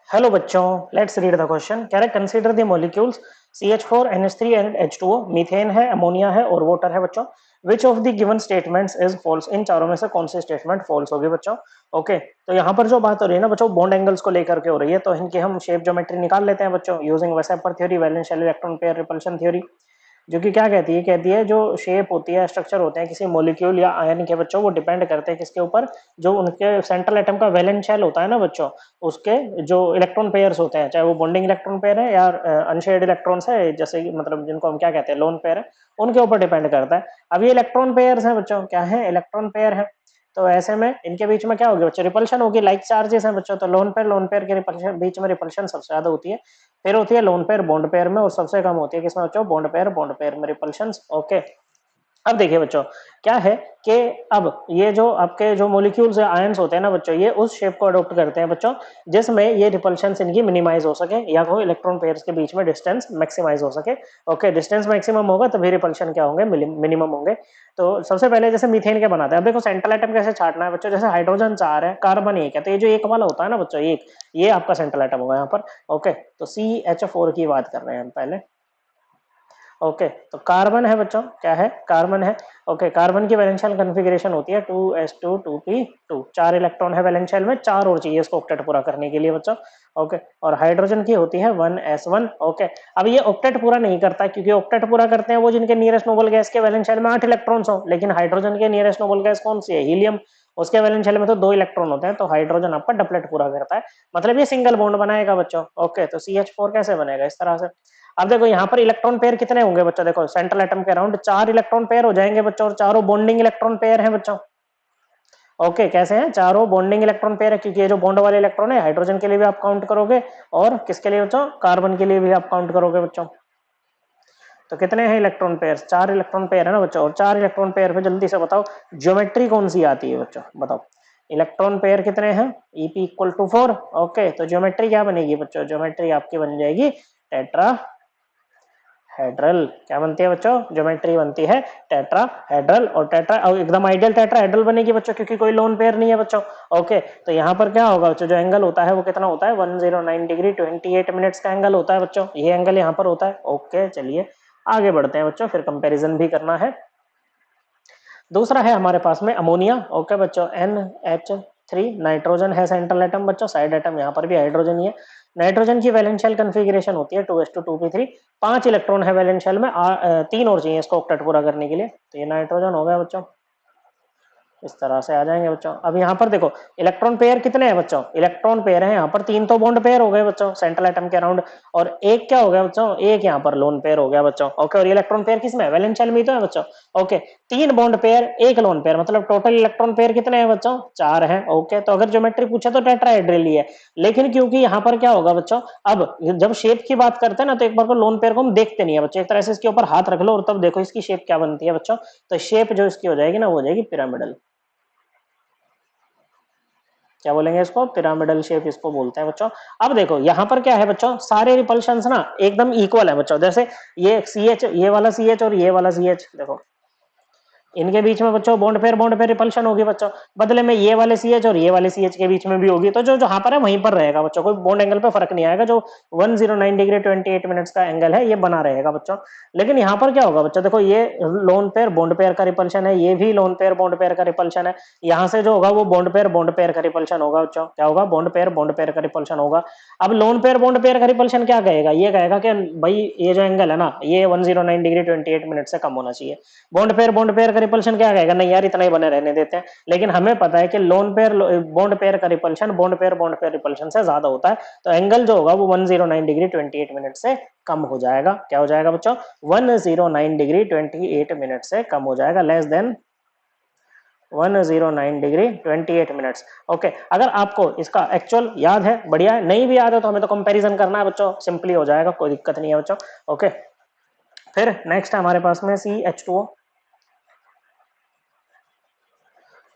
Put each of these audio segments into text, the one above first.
Hello बच्चों, let's read the question. कह रहे consider the molecules CH4 NH3 and H2O। Methane है, ammonia है और वाटर है बच्चों। Which of the given statements is false? इन चारों में से कौन सी स्टेटमेंट फॉल्स होगी बच्चों? ओके, तो यहाँ पर जो बात हो रही है ना बच्चों, बॉन्ड एंगल्स को लेकर के हो रही है, तो इनकी हम शेप ज्योमेट्री निकाल लेते हैं बच्चों using VSEPR theory, valence shell electron pair repulsion theory. जो कि क्या कहती है जो शेप होती है, स्ट्रक्चर होते हैं किसी मॉलिक्यूल या आयन के बच्चों, वो डिपेंड करते हैं किसके ऊपर? जो उनके सेंट्रल एटम का वैलेंस शेल होता है ना बच्चों, उसके जो इलेक्ट्रॉन पेयर्स होते हैं, चाहे वो बॉन्डिंग इलेक्ट्रॉन पेयर है या अनशेयर्ड इलेक्ट्रॉन्स है, जैसे कि मतलब जिनको हम क्या कहते हैं लोन पेयर है, उनके ऊपर डिपेंड करता है। अब ये इलेक्ट्रॉन पेयर्स हैं बच्चों, क्या है? इलेक्ट्रॉन पेयर है। तो ऐसे में इनके बीच में क्या होगी बच्चों? रिपल्शन होगी। लाइक चार्जेस हैं बच्चों, तो लोन पेयर के रिपल्शन बीच में रिपल्शन सबसे ज्यादा होती है। फिर होती है लोन पेयर बॉन्ड पेयर में, और सबसे कम होती है किसमें बच्चों? बॉन्ड पेयर में रिपल्शन। ओके, अब देखिए बच्चों, क्या है कि अब ये जो आपके जो मॉलिक्यूल्स या आयंस होते हैं ना बच्चों, ये उस शेप को अडॉप्ट करते हैं बच्चों जिसमें ये रिपल्शन इनकी मिनिमाइज हो सके, या कोई इलेक्ट्रॉन पेयर्स के बीच में डिस्टेंस मैक्सिमाइज हो सके। ओके, डिस्टेंस मैक्सिमम होगा तभी रिपल्शन क्या होंगे? मिनिमम होंगे। तो सबसे पहले जैसे मीथेन के बनाते हैं, अब देखो सेंट्रल एटम कैसे छाटना है बच्चों। जैसे हाइड्रोजन 4 है, कार्बन 1 है, तो ये जो एक वाला होता है ना बच्चों, एक, ये आपका सेंट्रल एटम होगा यहाँ पर। ओके, तो CH4 की बात कर रहे हैं हम पहले। ओके, तो कार्बन है बच्चों, क्या है? कार्बन है। ओके, कार्बन की वैलेंशियल कॉन्फ़िगरेशन होती है 2s2 2p2। 4 इलेक्ट्रॉन है वैलेंशियल में, 4 और चाहिए इसको ऑक्टेट पूरा करने के लिए बच्चों। ओके, और हाइड्रोजन की होती है 1s1। ओके, अब ये ऑक्टेट पूरा नहीं करता, क्योंकि ऑक्टेट पूरा करते हैं वो जिनके नियरेस्ट नोबल गैस के वैलेंशियल में 8 इलेक्ट्रॉन्स हो, लेकिन हाइड्रोजन के नियरेस्ट नोबल गैस कौन सी है? हीलियम। उसके वैलेंशियल में तो 2 इलेक्ट्रॉन होते हैं, तो हाइड्रोजन आपका डबलेट पूरा करता है, मतलब ये सिंगल बॉन्ड बनाएगा बच्चों। ओके, तो CH4 कैसे बनेगा? इस तरह से। अब देखो यहाँ पर इलेक्ट्रॉन पेयर कितने होंगे बच्चों? देखो सेंट्रल एटम के अराउंड 4 इलेक्ट्रॉन पेयर हो जाएंगे बच्चों, और चारों बॉन्डिंग इलेक्ट्रॉन पेयर हैं बच्चों। ओके, कैसे हैं? चारों बॉन्डिंग इलेक्ट्रॉन पेयर है, क्योंकि ये जो बॉन्ड वाले इलेक्ट्रॉन है, हाइड्रोजन के लिए भी आप काउंट करोगे, और किसके लिए बच्चों? कार्बन के लिए भी आप काउंट करोगे बच्चों। तो कितने हैं इलेक्ट्रॉन पेयर? 4 इलेक्ट्रॉन पेयर है ना बच्चों, और 4 इलेक्ट्रॉन पेयर पे जल्दी से बताओ ज्योमेट्री कौन सी आती है बच्चों? बताओ, इलेक्ट्रॉन पेयर कितने हैं? EP = 4। ओके, तो ज्योमेट्री क्या बनेगी बच्चों? ज्योमेट्री आपकी बन जाएगी टेट्रा हेड्रल। क्या बनती है बच्चों? ज्योमेट्री बनती है टेट्रा हेड्रल। और टेट्रा एकदम आइडियल टेट्रा हेड्रल बनेगी बच्चों, क्योंकि कोई लोन पेयर नहीं है बच्चों। ओके, तो यहाँ पर क्या होगा बच्चों? जो एंगल होता है वो कितना होता है? 109 डिग्री 28 मिनट्स का एंगल होता है बच्चों, ये एंगल यहाँ पर होता है। ओके, चलिए आगे बढ़ते हैं बच्चों, फिर कंपेरिजन भी करना है। दूसरा है हमारे पास में अमोनिया। ओके बच्चों, NH3, नाइट्रोजन है सेंट्रल एटम बच्चों, साइड एटम यहाँ पर भी हाइड्रोजन ही है। नाइट्रोजन की वैलेंशियल कन्फिग्रेशन होती है 2s2 2p3। 5 इलेक्ट्रॉन है वैलेंशियल में, 3 और चाहिए इसको ऑक्टेट पूरा करने के लिए, तो ये नाइट्रोजन हो गया बच्चों। इस तरह से आ जाएंगे बच्चों। अब यहाँ पर देखो इलेक्ट्रॉन पेयर कितने हैं बच्चों? इलेक्ट्रॉन पेयर है यहाँ पर 3 तो बॉन्ड पेयर हो गए बच्चों सेंट्रल एटम के अराउंड, और एक क्या हो गया बच्चों? एक यहाँ पर लोन पेयर हो गया बच्चों। ओके, और इलेक्ट्रॉन पेयर किसमें है? वैलेंशियल में तो है बच्चों। ओके, 3 बॉन्ड पेयर, एक लोन पेयर, मतलब टोटल इलेक्ट्रॉन पेयर कितने हैं बच्चों? 4 हैं। ओके, तो अगर ज्योमेट्री पूछे तो टेट्राहेड्रल ही है, लेकिन क्योंकि यहाँ पर क्या होगा बच्चों, अब जब शेप की बात करते हैं ना, तो एक बार को लोन पेयर को हम देखते नहीं है बच्चों, एक तरह से इसके ऊपर हाथ रख लो और तब देखो इसकी शेप क्या बनती है बच्चों। तो शेप जो इसकी हो जाएगी ना, वो हो जाएगी पिरामिडल। क्या बोलेंगे इसको? पिरामिडल शेप इसको बोलते हैं बच्चों। अब देखो यहाँ पर क्या है बच्चों, सारे रिपल्शंस ना एकदम इक्वल है बच्चों। जैसे ये CH, ये वाला CH और ये वाला CH, देखो इनके बीच में बच्चों बॉन्ड पेयर रिपल्शन होगी बच्चों। बदले में ये वाले CH और ये वाले CH के बीच में भी होगी, तो जो जहां पर है वहीं पर रहेगा बच्चों, कोई बॉन्ड एंगल पे फर्क नहीं आएगा। जो 109 डिग्री 28 मिनट्स का एंगल है, ये बना रहेगा बच्चों। लेकिन यहाँ पर क्या होगा बच्चों? देखो ये लोन पेयर बॉन्ड पेयर का रिपल्शन है, ये भी लोन पेयर बॉन्ड पेयर का रिपल्शन है। यहाँ से जो होगा वो बॉन्ड पेयर का रिपल्शन होगा बच्चों। क्या होगा? बॉन्ड पेयर का रिपल्शन होगा। अब लोन पेयर बॉन्ड पेयर का रिपल्शन क्या कहेगा? ये कहेगा कि भाई ये जो एंगल है ना, ये 109 डिग्री 28 मिनट से कम होना चाहिए। बॉन्ड पेयर का रिपल्शन क्या कहेगा? नहीं यार, इतना ही बने रहने देते हैं। लेकिन हमें पता है कि लोन पेयर बॉन्ड पेयर का रिपल्शन बॉन्ड पेयर रिपल्शन से ज्यादा होता है, तो एंगल जो होगा वो 109 डिग्री 28 मिनट से कम हो जाएगा। क्या हो जाएगा बच्चों? 109 डिग्री 28 मिनट से कम हो जाएगा, less than 109 degree 28 minutes. Okay, अगर आपको इसका एक्चुअल याद है बढ़िया है, नहीं भी याद है तो हमें तो कंपैरिजन करना है बच्चों, सिंपली हो जाएगा, कोई दिक्कत नहीं है बच्चों। ओके, फिर नेक्स्ट है हमारे पास में CH2O।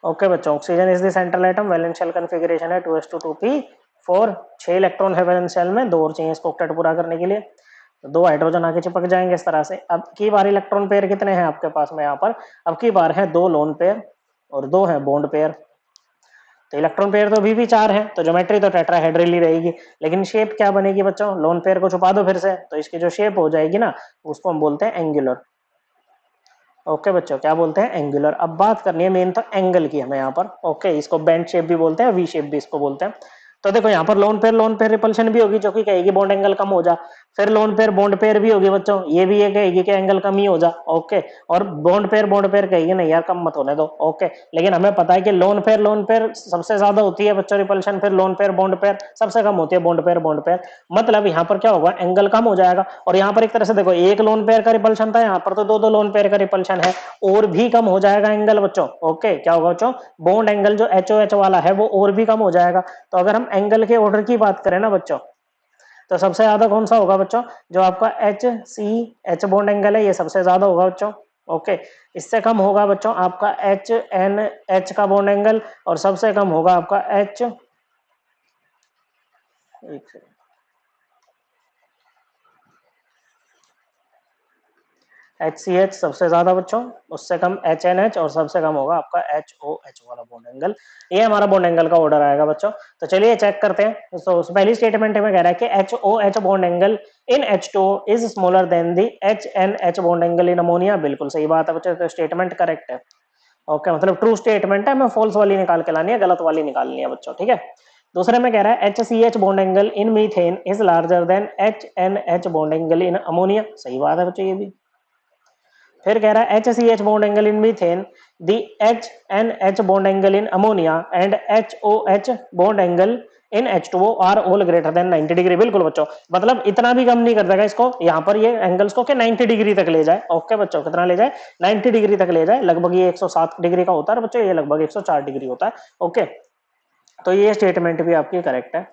ओके बच्चों, oxygen is the central atom, वैलेंशियल configuration है 2s2 2p4। 6 इलेक्ट्रॉन है वैलेंशियल में, 2 और चाहिए इसको ऑक्टेट पूरा करने के लिए, तो 2 हाइड्रोजन आगे चिपक जाएंगे इस तरह से। अब की बार इलेक्ट्रॉन पेयर कितने हैं आपके पास में यहाँ पर? अब की बार है 2 लोन पेयर और 2 है बॉन्ड पेयर। तो इलेक्ट्रॉन पेयर तो अभी भी 4 है, तो ज्योमेट्री तो टेट्राहेड्रल ही रहेगी, लेकिन शेप क्या बनेगी बच्चों, लोन पेयर को छुपा दो फिर से, तो इसकी जो शेप हो जाएगी ना उसको हम बोलते हैं एंगुलर। ओके बच्चों, क्या बोलते हैं, एंगुलर। अब बात करनी है मेन तो एंगल की हमें यहाँ पर। ओके, इसको बेंड शेप भी बोलते हैं, वी शेप भी इसको बोलते हैं। तो देखो यहाँ पर लोन पेयर रिपल्शन भी होगी, जो कि कहेगी बॉन्ड एंगल कम हो जा। फिर लोन पेयर बॉन्ड पेयर भी होगी बच्चों, ये भी ये कहेगी कि एंगल कम ही हो जा। ओके, और बॉन्ड पेयर कहेगी नहीं यार कम मत होने दो। ओके, लेकिन हमें पता है कि लोन पेयर सबसे ज्यादा होती है बच्चों रिपल्शन, फिर लोन पेयर बॉन्ड पेयर सबसे कम होती है बॉन्ड पेयर। मतलब यहाँ पर क्या होगा, एंगल कम हो जाएगा। और यहाँ पर एक तरह से देखो, एक लोन पेयर का रिपल्शन था, यहाँ पर तो दो लोन पेयर का रिपल्शन है, और भी कम हो जाएगा एंगल बच्चों। ओके, क्या होगा बच्चों, बॉन्ड एंगल जो HOH वाला है वो और भी कम हो जाएगा। तो अगर हम एंगल के ऑर्डर की बात करें ना बच्चों, तो सबसे ज्यादा कौन सा होगा बच्चों, जो आपका HCH बॉन्ड एंगल है, ये सबसे ज्यादा होगा बच्चों। ओके, इससे कम होगा बच्चों आपका HNH का बॉन्ड एंगल, और सबसे कम होगा आपका HCH सबसे ज्यादा बच्चों, उससे कम HNH, और सबसे कम होगा आपका HOH वाला बॉन्ड एंगल। ये हमारा बॉन्ड एंगल का ऑर्डर आएगा बच्चों। तो चलिए चेक करते हैं। तो पहली स्टेटमेंट में कह रहा है कि HOH bond angle in H2O is smaller than the HNH bond angle in ammonia. बिल्कुल सही बात है बच्चों, तो स्टेटमेंट करेक्ट है। ओके, मतलब ट्रू स्टेटमेंट है, हमें फॉल्स वाली निकाल के लानी है, गलत वाली निकालनी है बच्चों, ठीक है। दूसरे में कह रहा है HCH bond angle in methane is larger than HNH bond angle in ammonia. सही बात है बच्चों ये भी। फिर कह रहा है HCH bond angle in methane, the HNH bond angle in ammonia and HOH bond angle in H2O are all greater than 90 degree. बिल्कुल बच्चों, मतलब इतना भी कम नहीं कर देगा इसको, यहाँ पर ये एंगल्स को कि 90 डिग्री तक ले जाए। ओके बच्चों, कितना ले जाए, 90 डिग्री तक ले जाए। लगभग ये 107 डिग्री का होता है बच्चों, ये लगभग 104 डिग्री होता है। ओके, तो ये स्टेटमेंट भी आपकी करेक्ट है।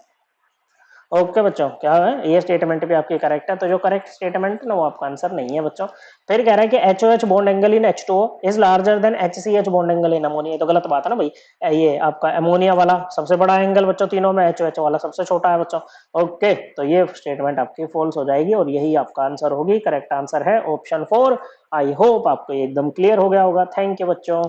ओके बच्चों, क्या है, ये स्टेटमेंट भी आपकी करेक्ट है। तो जो करेक्ट स्टेटमेंट है ना वो आपका आंसर नहीं है बच्चों। फिर कह रहा है कि HOH bond angle in H2O is larger than HCH bond angle in ammonia. तो गलत बात है ना भाई, ये आपका अमोनिया वाला सबसे बड़ा एंगल बच्चों तीनों में, HOH वाला सबसे छोटा है बच्चों। ओके, तो ये स्टेटमेंट आपकी फॉल्स हो जाएगी, और यही आपका आंसर होगी। करेक्ट आंसर है ऑप्शन 4। आई होप आपको एकदम क्लियर हो गया होगा। थैंक यू बच्चों।